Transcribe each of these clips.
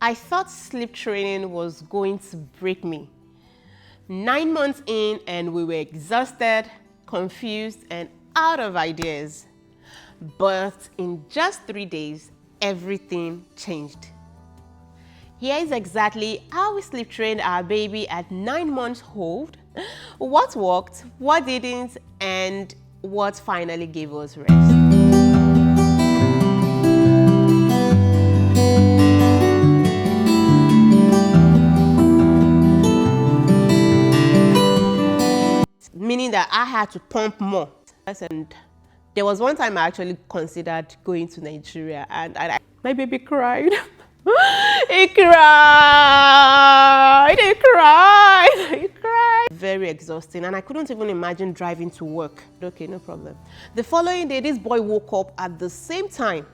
I thought sleep training was going to break me. 9 months in and we were exhausted, confused, and out of ideas. But in just 3 days, everything changed. Here is exactly how we sleep trained our baby at 9 months old, what worked, what didn't, and what finally gave us rest. Meaning that I had to pump more. And there was one time I actually considered going to Nigeria, and my baby cried. He cried, he cried, he cried. Very exhausting, and I couldn't even imagine driving to work. Okay, no problem. The following day, this boy woke up at the same time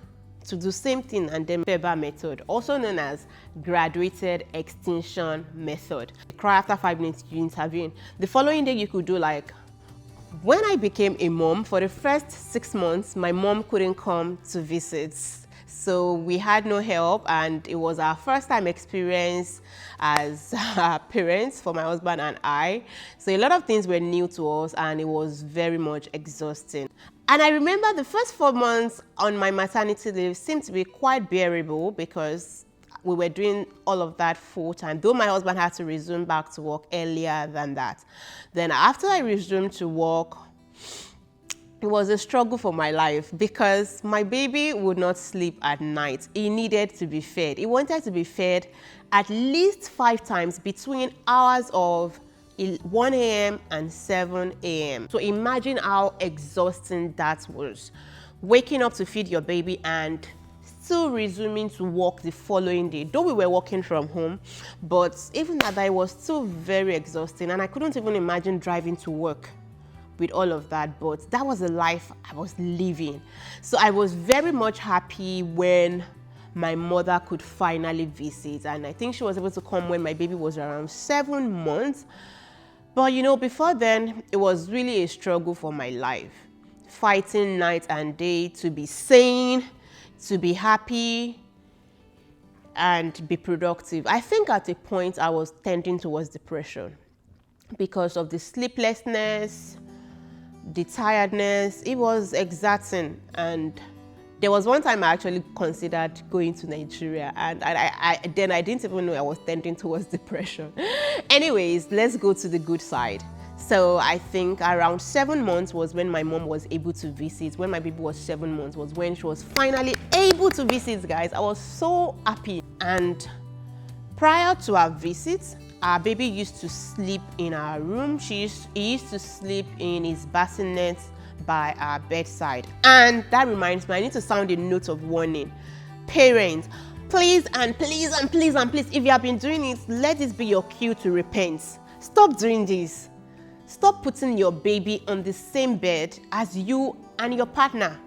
to do the same thing, and then FEBA method, also known as graduated extinction method. You cry after 5 minutes, you intervene. The following day, you could do like, when I became a mom, for the first 6 months, my mom couldn't come to visit. So we had no help, and it was our first time experience as parents for my husband and I. So a lot of things were new to us, and it was very much exhausting. And I remember the first 4 months on my maternity leave seemed to be quite bearable because we were doing all of that full time, though my husband had to resume back to work earlier than that. Then after I resumed to work, it was a struggle for my life because my baby would not sleep at night. He needed to be fed. He wanted to be fed at least 5 times between hours of 1 a.m. and 7 a.m. So imagine how exhausting that was. Waking up to feed your baby and still resuming to work the following day. Though we were working from home, but even that it was still very exhausting, and I couldn't even imagine driving to work with all of that, but that was the life I was living. So I was very much happy when my mother could finally visit, and I think she was able to come when my baby was around 7 months. But you know, before then, it was really a struggle for my life. Fighting night and day to be sane, to be happy, and be productive. I think at a point I was tending towards depression because of the sleeplessness, the tiredness. It was exhausting, and there was one time I actually considered going to Nigeria, and then I didn't even know I was tending towards depression. Anyways, let's go to the good side. So I think around 7 months was when my mom was able to visit. When my baby was 7 months was when she was finally able to visit, guys. I was so happy. And prior to our visit, our baby used to sleep in our room. He used to sleep in his bassinet by our bedside. And that reminds me, I need to sound a note of warning. Parents, please and please and please and please, if you have been doing it, let this be your cue to repent. Stop doing this. Stop putting your baby on the same bed as you and your partner,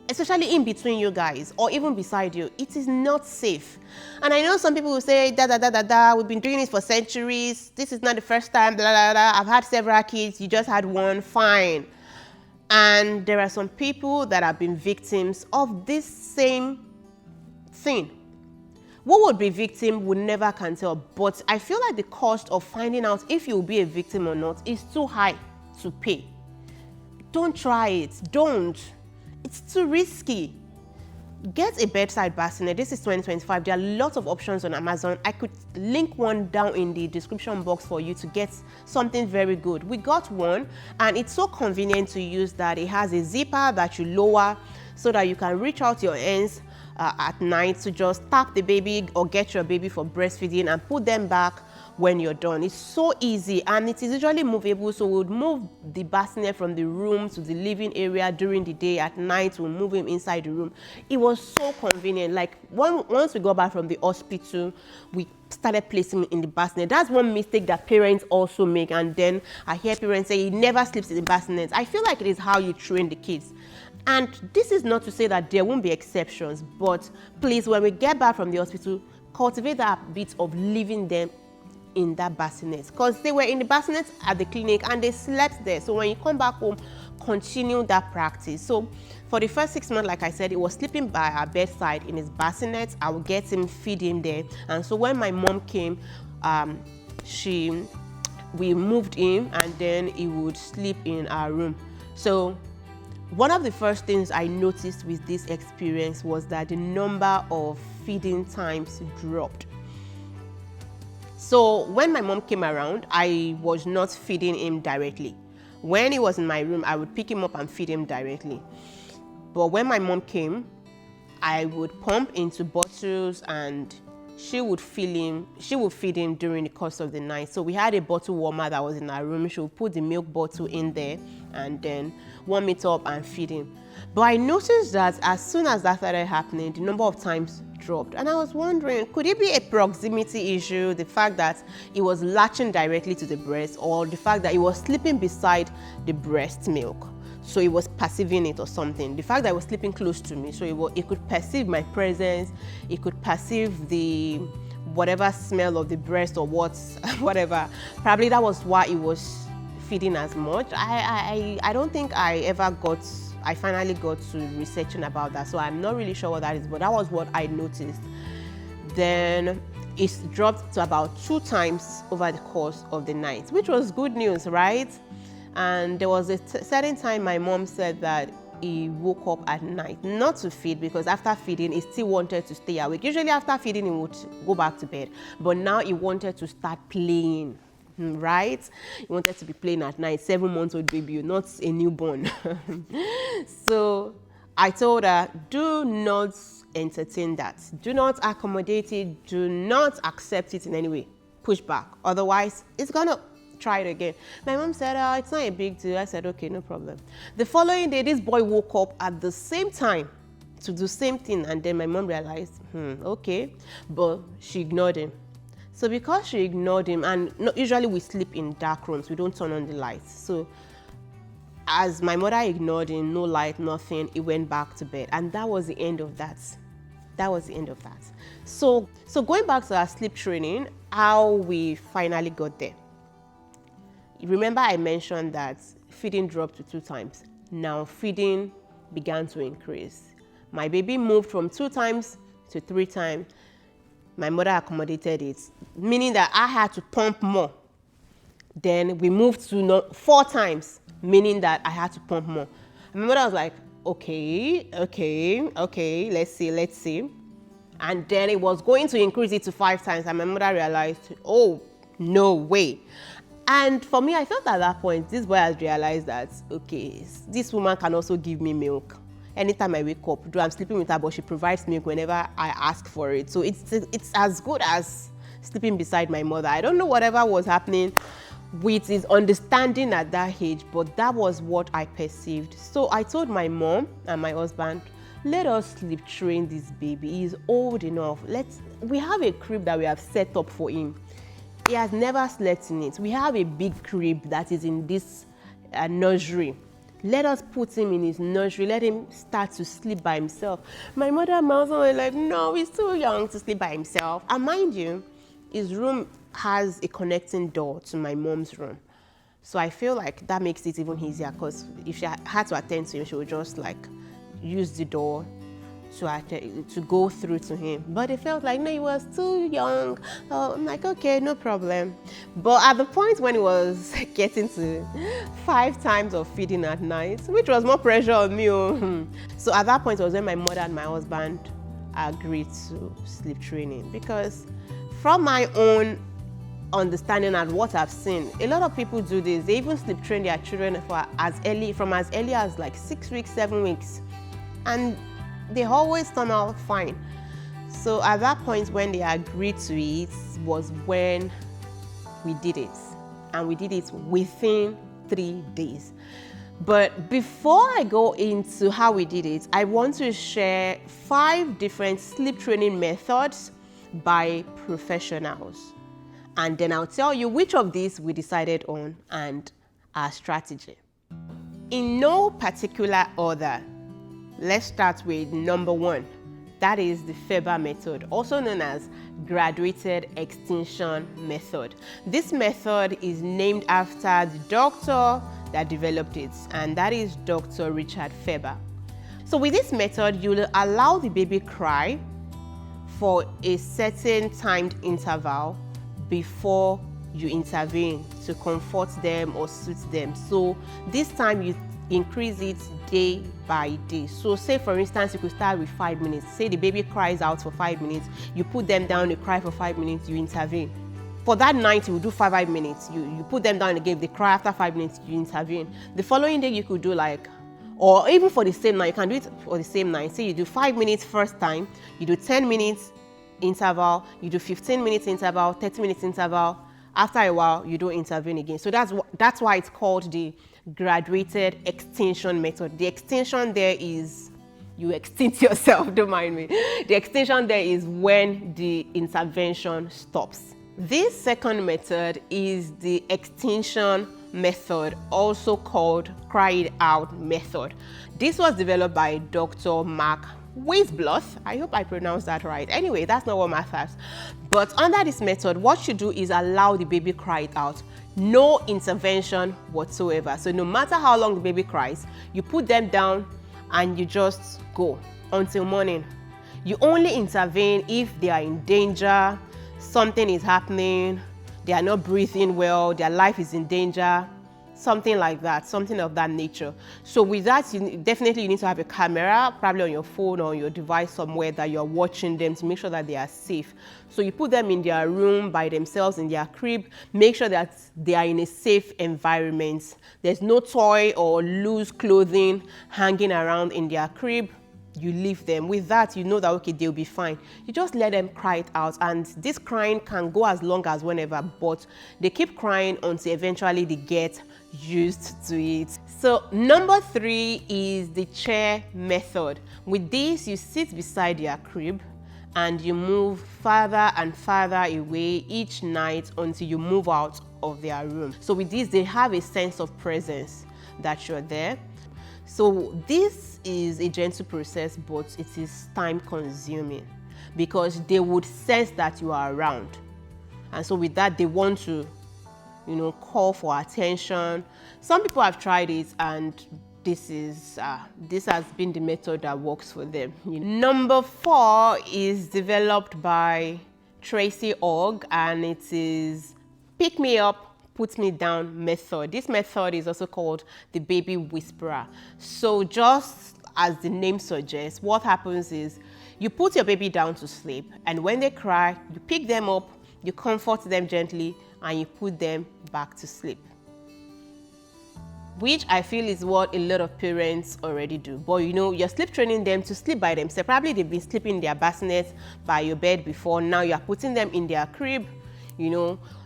especially in between you guys or even beside you. It is not safe. And I know some people will say, we've been doing this for centuries. This is not the first time, I've had several kids, you just had one, fine. And there are some people that have been victims of this same thing. Who would be victim would never can tell, but I feel like the cost of finding out if you'll be a victim or not is too high to pay. Don't try it, don't. It's too risky. Get a bedside bassinet. This is 2025. There are lots of options on Amazon. I could link one down in the description box for you to get something very good. We got one, and it's so convenient to use that it has a zipper that you lower so that you can reach out your hands at night to just tap the baby or get your baby for breastfeeding and put them back when you're done. It's so easy, and it is usually movable, so we'll move the bassinet from the room to the living area during the day. At night we'll move him inside the room. It was so convenient. Like once we got back from the hospital, we started placing him in the bassinet. That's one mistake that parents also make, and then I hear parents say he never sleeps in the bassinet. I feel like it is how you train the kids. And this is not to say that there won't be exceptions, but please, when we get back from the hospital, cultivate that bit of leaving them in that bassinet, because they were in the bassinet at the clinic and they slept there. So when you come back home, continue that practice. So for the first 6 months, like I said, he was sleeping by our bedside in his bassinet. I would get him, feed him there. And so when my mom came, we moved him, and then he would sleep in our room. So one of the first things I noticed with this experience was that the number of feeding times dropped. So when my mom came around, I was not feeding him directly. When he was in my room, I would pick him up and feed him directly. But when my mom came, I would pump into bottles and she would feed him during the course of the night. So we had a bottle warmer that was in our room. She would put the milk bottle in there and then warm it up and feed him. But I noticed that as soon as that started happening, the number of times dropped. And I was wondering, could it be a proximity issue, the fact that he was latching directly to the breast, or the fact that he was sleeping beside the breast milk? So he was perceiving it or something. The fact that he was sleeping close to me, so he could perceive my presence, he could perceive the whatever smell of the breast or whatever. Probably that was why he was feeding as much. I don't think I finally got to researching about that, so I'm not really sure what that is, but that was what I noticed. Then it dropped to about 2 times over the course of the night, which was good news, right? And there was a certain time my mom said that he woke up at night, not to feed, because after feeding, he still wanted to stay awake. Usually after feeding, he would go back to bed, but now he wanted to start playing, right? He wanted to be playing at night, 7-month-old baby, not a newborn. So I told her, do not entertain that. Do not accommodate it. Do not accept it in any way. Push back. Otherwise, it's gonna try it again. My mom said, it's not a big deal. I said, okay, no problem. The following day, this boy woke up at the same time to do the same thing. And then my mom realized, okay, but she ignored him. So because she ignored him, and usually we sleep in dark rooms, we don't turn on the lights. So as my mother ignored him, no light, nothing, he went back to bed. And that was the end of that. That was the end of that. So going back to our sleep training, how we finally got there. Remember I mentioned that feeding dropped to 2 times. Now feeding began to increase. My baby moved from 2 times to 3 times. My mother accommodated it, meaning that I had to pump more. Then we moved to 4 times, meaning that I had to pump more. And my mother was like, okay, let's see. And then it was going to increase it to 5 times. And my mother realized, oh, no way. And for me, I felt at that point, this boy has realized that, okay, this woman can also give me milk. Anytime I wake up, though I'm sleeping with her, but she provides milk whenever I ask for it. So it's as good as sleeping beside my mother. I don't know whatever was happening with his understanding at that age, but that was what I perceived. So I told my mom and my husband, let us sleep train this baby. He's old enough. We have a crib that we have set up for him. He has never slept in it. We have a big crib that is in this nursery. Let us put him in his nursery. Let him start to sleep by himself. My mother and my husband were like, no, he's too young to sleep by himself. And mind you, his room has a connecting door to my mom's room. So I feel like that makes it even easier, because if she had to attend to him, she would just like use the door to go through to him. But it felt like, no, he was too young. I'm like, okay, no problem. But at the point when he was getting to 5 times of feeding at night, which was more pressure on me. So at that point was when my mother and my husband agreed to sleep training, because from my own understanding and what I've seen, a lot of people do this. They even sleep train their children from as early as like 6 weeks, 7 weeks. And they always turn out fine. So at that point when they agreed to it was when we did it. And we did it within 3 days. But before I go into how we did it, I want to share 5 different sleep training methods by professionals. And then I'll tell you which of these we decided on and our strategy. In no particular order, let's start with number 1, That is the Feber method, also known as graduated extinction method. This method is named after the doctor that developed it, and that is Dr. Richard Feber. So with this method, you'll allow the baby cry for a certain timed interval before you intervene to comfort them or soothe them. So this time you increase it day by day. So say for instance, you could start with 5 minutes. Say the baby cries out for 5 minutes, you put them down, they cry for 5 minutes, you intervene. For that night, you will do 5 minutes. You put them down again, they cry after 5 minutes, you intervene. The following day, you could do like, or even for the same night, you can do it for the same night. Say you do 5 minutes first time, you do 10 minutes interval, you do 15 minutes interval, 30 minutes interval. After a while, you don't intervene again. So that's why it's called the graduated extinction method. The extinction there is you extinct yourself, don't mind me. The extinction there is when the intervention stops. This second method is the extinction method, also called cry it out method. This was developed by Dr. Mark Weisbluth. I hope I pronounced that right. Anyway, that's not what matters. But under this method, what you do is allow the baby cry it out. No intervention whatsoever. So no matter how long the baby cries, you put them down and you just go until morning. You only intervene if they are in danger, something is happening, they are not breathing well, their life is in danger, something like that, something of that nature. So with that, you need to have a camera, probably on your phone or your device somewhere, that you're watching them to make sure that they are safe. So you put them in their room by themselves, in their crib, make sure that they are in a safe environment. There's no toy or loose clothing hanging around in their crib. You leave them. With that, you know that, okay, they'll be fine. You just let them cry it out, and this crying can go as long as whenever, but they keep crying until eventually they get used to it. So number 3 is the chair method. With this, you sit beside their crib and you move farther and farther away each night until you move out of their room. So with this, they have a sense of presence that you're there. So this is a gentle process, but it is time consuming because they would sense that you are around. And so with that, they want to, call for attention. Some people have tried it, and this has been the method that works for them. Number 4 is developed by Tracy Ogg, and it is pick me up, put me down method. This method is also called the baby whisperer. So just as the name suggests, what happens is you put your baby down to sleep, and when they cry, you pick them up, you comfort them gently, and you put them back to sleep. Which I feel is what a lot of parents already do. But you're sleep training them to sleep by themselves. Probably they've been sleeping in their bassinet by your bed before. Now you're putting them in their crib,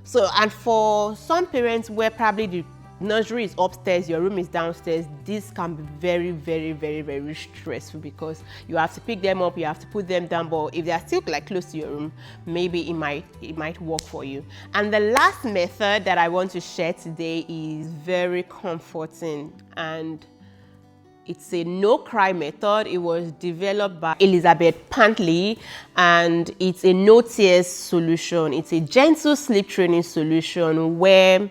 So, and for some parents where probably the nursery is upstairs, your room is downstairs, this can be very, very, very, very stressful because you have to pick them up, you have to put them down. But if they are still close to your room, maybe it might work for you. And the last method that I want to share today is very comforting, and it's a no-cry method. It was developed by Elizabeth Pantley, and it's a no-tears solution. It's a gentle sleep training solution where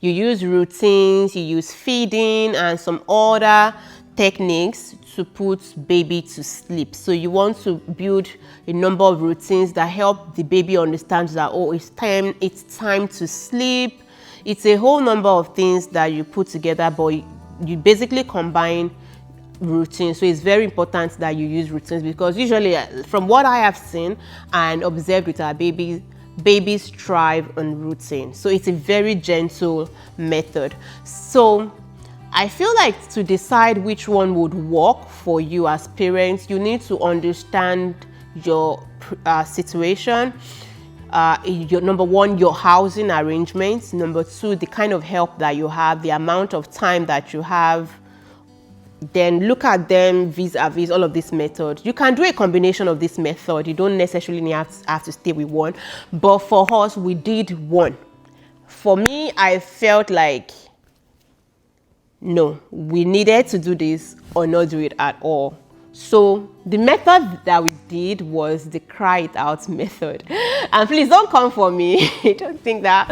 you use routines, you use feeding and some other techniques to put baby to sleep. So you want to build a number of routines that help the baby understand that, oh, it's time to sleep. It's a whole number of things that you put together, but you basically combine routines. So it's very important that you use routines, because usually from what I have seen and observed with our babies thrive on routine. So it's a very gentle method. So I feel like to decide which one would work for you as parents, you need to understand your situation. Number 1, your housing arrangements. Number 2, the kind of help that you have, the amount of time that you have. Then look at them vis-a-vis all of this method. You can do a combination of this method. You don't necessarily have to stay with one. But for us, we did one. For me, I felt like, no, we needed to do this or not do it at all. So the method that we did was the cry it out method. And please don't come for me. Don't think that,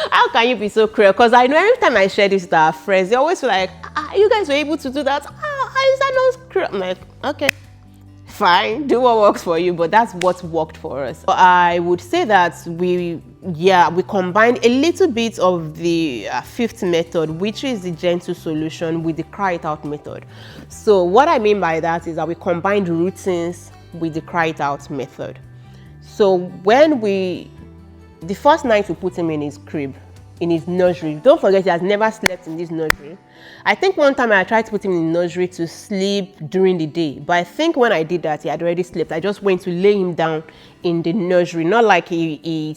how can you be so cruel? Because I know every time I share this with our friends, they always feel like, you guys were able to do that. How is that not cruel? I'm like, okay, fine, do what works for you, but that's what worked for us. So I would say that we combined a little bit of the fifth method, which is the gentle solution, with the cry it out method. So what I mean by that is that we combined routines with the cry it out method. So when the first night we put him in his crib, in his nursery, don't forget he has never slept in this nursery. I think one time I tried to put him in the nursery to sleep during the day, but I think when I did that, he had already slept. I just went to lay him down in the nursery, not like he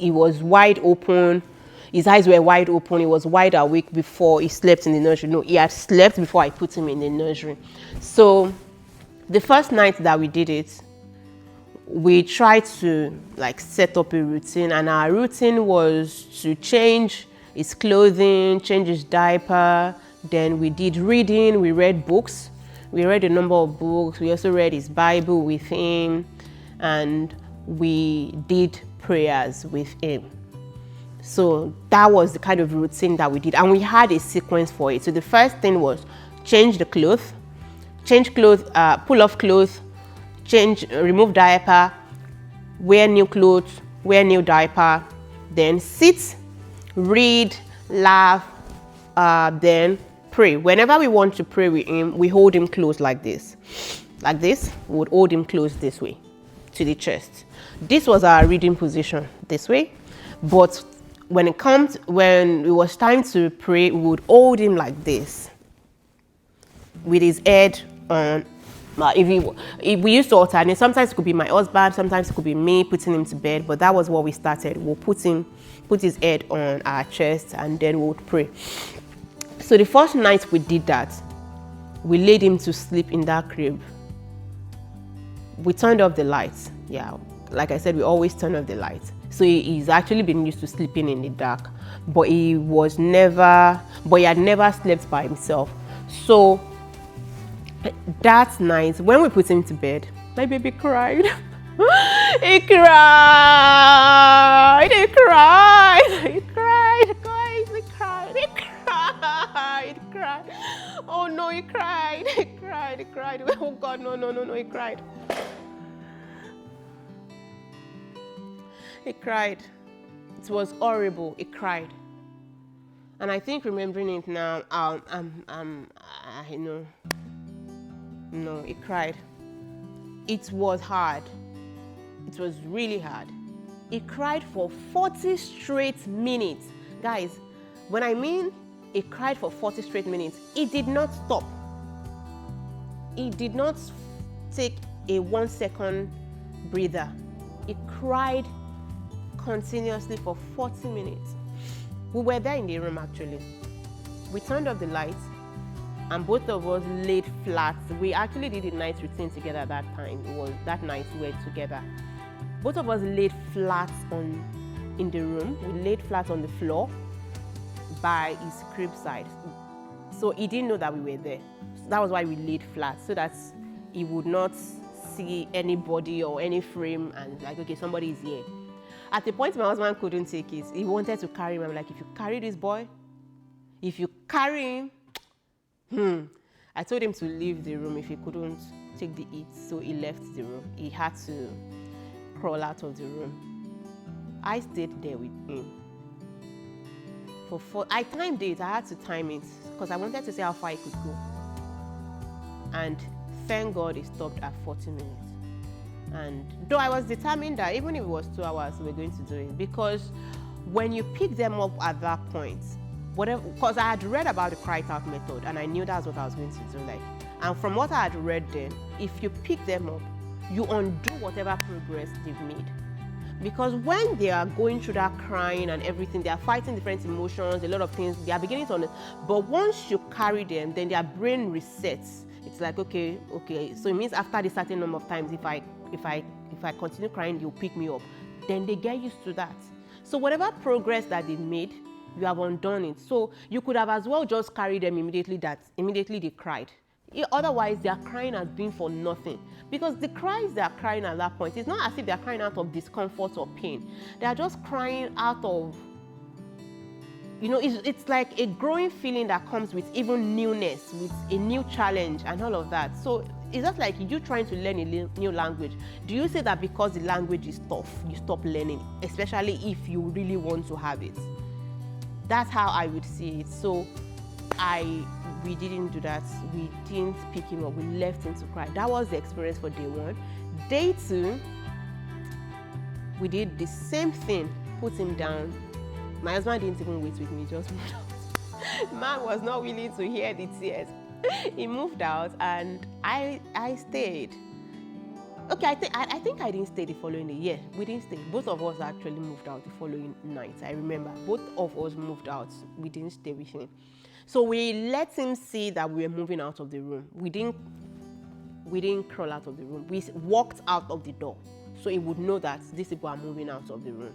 was wide open, his eyes were wide open, he was wide awake before he slept in the nursery. No, he had slept before I put him in the nursery. So the first night that we did it, we tried to like set up a routine, and our routine was to change his clothing, change his diaper. Then we did reading, we read books. We read a number of books. We also read his Bible with him, and we did prayers with him. So that was the kind of routine that we did, and we had a sequence for it. So the first thing was change the clothes, pull off clothes, remove diaper, wear new clothes, wear new diaper, then sit, read, laugh, then pray. Whenever we want to pray with him, we hold him close like this. Like this, we would hold him close this way to the chest. This was our reading position, this way. But when it was time to pray, we would hold him like this, with his head on. If we used to alternate, sometimes it could be my husband, sometimes it could be me putting him to bed, but that was what we started. We'll put his head on our chest, and then we would pray. So the first night we did that, we laid him to sleep in that crib. We turned off the lights. Yeah, like I said, we always turn off the lights. So he's actually been used to sleeping in the dark, but he had never slept by himself. So that night, when we put him to bed, my baby cried. He cried. Oh no, he cried. Oh God, no, he cried. He cried. It was horrible. He cried. And I think remembering it now, I know. No, he cried. It was hard. It was really hard. He cried for 40 straight minutes. Guys, when I mean he cried for 40 straight minutes, he did not stop. He did not take a 1 second breather. He cried continuously for 40 minutes. We were there in the room actually. We turned off the lights, and both of us laid flat. We actually did a night routine together at that time. It was that night we were together. Both of us laid flat in the room. We laid flat on the floor by his crib side. So he didn't know that we were there. So that was why we laid flat, so that he would not see anybody or any frame and like, okay, somebody is here. At the point my husband couldn't take it, he wanted to carry him. I'm like, if you carry this boy, if you carry him, I told him to leave the room if he couldn't take the heat, so he left the room. He had to crawl out of the room. I stayed there with him. I timed it, I had to time it, because I wanted to see how far he could go. And thank God he stopped at 40 minutes. And though I was determined that even if it was 2 hours, we were going to do it, because when you pick them up at that point, because I had read about the cry it out method and I knew that's what I was going to do. And from what I had read then, if you pick them up, you undo whatever progress they've made. Because when they are going through that crying and everything, they are fighting different emotions, a lot of things, they are beginning to understand. But once you carry them, then their brain resets. It's like, okay, so it means after the certain number of times, if I continue crying, you'll pick me up. Then they get used to that. So whatever progress that they made, you have undone it. So you could have as well just carried them immediately they cried. Otherwise, they are crying as being for nothing. Because the cries they are crying at that point, it's not as if they are crying out of discomfort or pain. They are just crying out of, it's like a growing feeling that comes with even newness, with a new challenge and all of that. So it's just like you trying to learn a new language. Do you say that because the language is tough, you stop learning, especially if you really want to have it? That's how I would see it. So we didn't do that. We didn't pick him up. We left him to cry. That was the experience for day 1. Day 2, we did the same thing, put him down. My husband didn't even wait with me, just moved out. Man was not willing to hear the tears. He moved out and I stayed. Okay, I think I didn't stay the following day. Yeah, we didn't stay. Both of us actually moved out the following night. I remember both of us moved out. We didn't stay with him. So we let him see that we were moving out of the room. We didn't crawl out of the room. We walked out of the door, so he would know that these people are moving out of the room.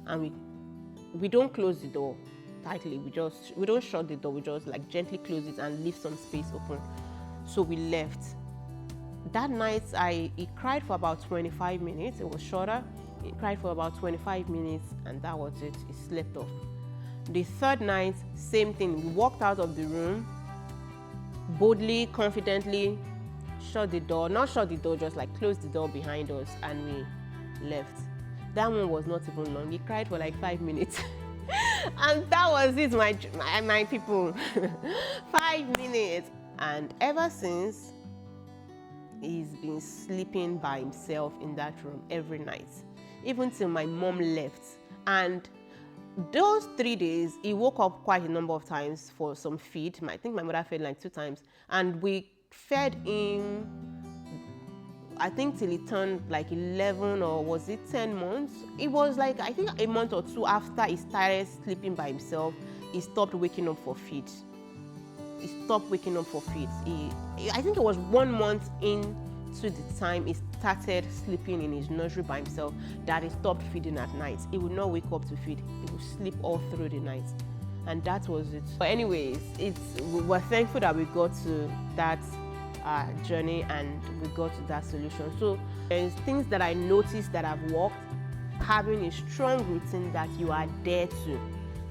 And we don't close the door tightly. We don't shut the door. We just like gently close it and leave some space open. So we left. That night, he cried for about 25 minutes. It was shorter. He cried for about 25 minutes, and that was it. He slept off. The third night, same thing. We walked out of the room, boldly, confidently, shut the door. Not shut the door, just like closed the door behind us, and we left. That one was not even long. He cried for like 5 minutes. And that was it, my people. 5 minutes. And ever since, he's been sleeping by himself in that room every night, even till my mom left. And those 3 days, he woke up quite a number of times for some feed. I think my mother fed like 2 times. And we fed him, I think, till he turned like 11 or was it 10 months? It was like, I think a month or 2 after he started sleeping by himself, he stopped waking up for feed. He stopped waking up for feed. I think it was 1 month into the time he started sleeping in his nursery by himself that he stopped feeding at night. He would not wake up to feed. He would sleep all through the night. And that was it. But anyways, we're thankful that we got to that journey and we got to that solution. So there's things that I noticed that have worked. Having a strong routine that you are there to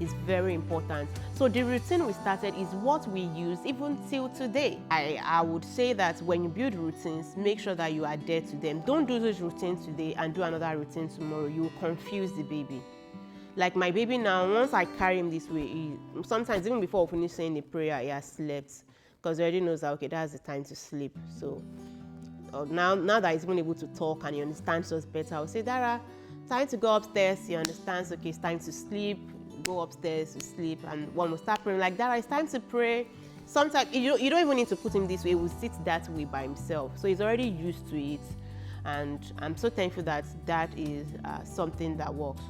is very important. So the routine we started is what we use even till today. I would say that when you build routines, make sure that you are there to them. Don't do those routines today and do another routine tomorrow. You will confuse the baby. Like my baby now, once I carry him this way, sometimes even before we finish saying the prayer, he has slept because he already knows that, okay, that's the time to sleep. So now that he's even able to talk and he understands us better, I'll say, Dara, time to go upstairs. He understands, okay, it's time to sleep. Go upstairs to sleep, and one will start praying like that. It's time to pray. Sometimes you don't even need to put him this way. He will sit that way by himself, so he's already used to it. And I'm so thankful that that is something that works.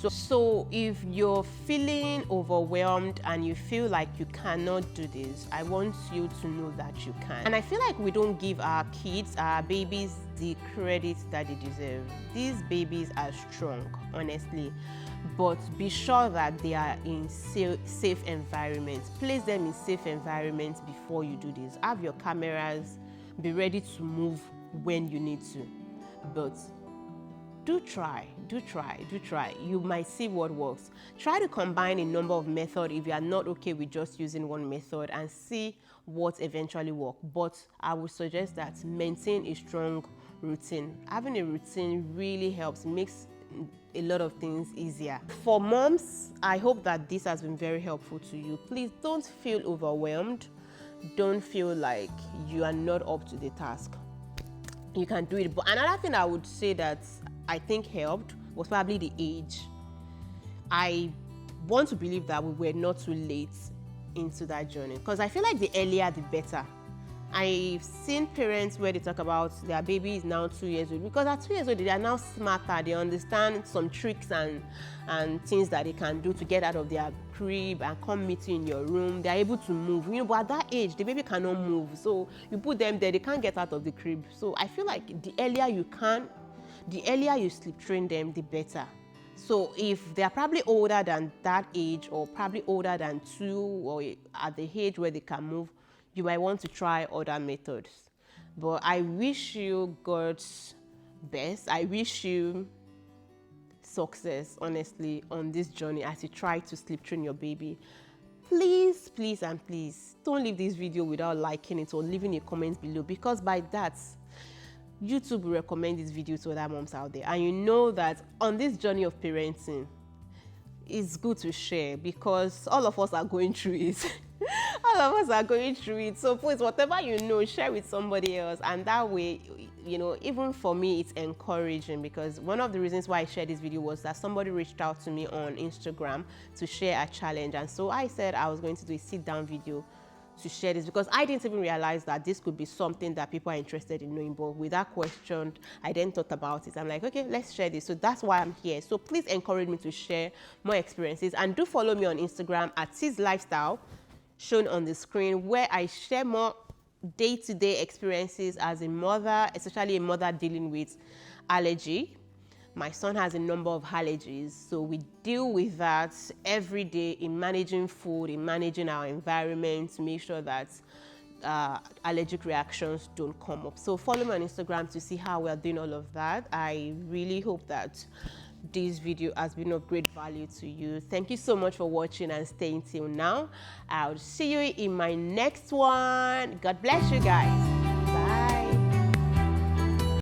So if you're feeling overwhelmed and you feel like you cannot do this, I want you to know that you can. And I feel like we don't give our kids, our babies, the credit that they deserve. These babies are strong, honestly. But be sure that they are in safe environments. Place them in safe environments before you do this. Have your cameras, be ready to move when you need to. But do try. You might see what works. Try to combine a number of methods if you are not okay with just using one method and see what eventually works. But I would suggest that maintain a strong routine. Having a routine really helps, makes a lot of things easier. For moms, I hope that this has been very helpful to you. Please don't feel overwhelmed. Don't feel like you are not up to the task. You can do it. But another thing I would say that I think helped was probably the age. I want to believe that we were not too late into that journey, because I feel like the earlier the better. I've seen parents where they talk about their baby is now 2 years old, because at 2 years old they are now smarter. They understand some tricks and things that they can do to get out of their crib and come meet you in your room. They are able to move, but at that age the baby cannot move, so you put them there, they can't get out of the crib. So I feel like the earlier you can, the earlier you sleep train them, the better. So if they are probably older than that age, or probably older than 2, or at the age where they can move, you might want to try other methods. But I wish you God's best. I wish you success, honestly, on this journey as you try to sleep train your baby. Please, please, and please don't leave this video without liking it or leaving a comment below, because by that, YouTube will recommend this video to other moms out there. And you know that on this journey of parenting, it's good to share because all of us are going through it. All of us are going through it. So please, whatever you know, share with somebody else. And that way, you know, even for me, it's encouraging, because one of the reasons why I shared this video was that somebody reached out to me on Instagram to share a challenge. And so I said I was going to do a sit-down video to share this, because I didn't even realize that this could be something that people are interested in knowing. But with that question, I then thought about it. I'm like, okay, let's share this. So that's why I'm here. So please encourage me to share more experiences, and do follow me on Instagram at Sis Lifestyle, shown on the screen, where I share more day-to-day experiences as a mother, especially a mother dealing with allergy. My son has a number of allergies, so we deal with that every day in managing food, in managing our environment, to make sure that allergic reactions don't come up. So follow me on Instagram to see how we're doing all of that. I really hope that this video has been of great value to you. Thank you so much for watching and staying till now. I'll see you in my next one. God bless you guys.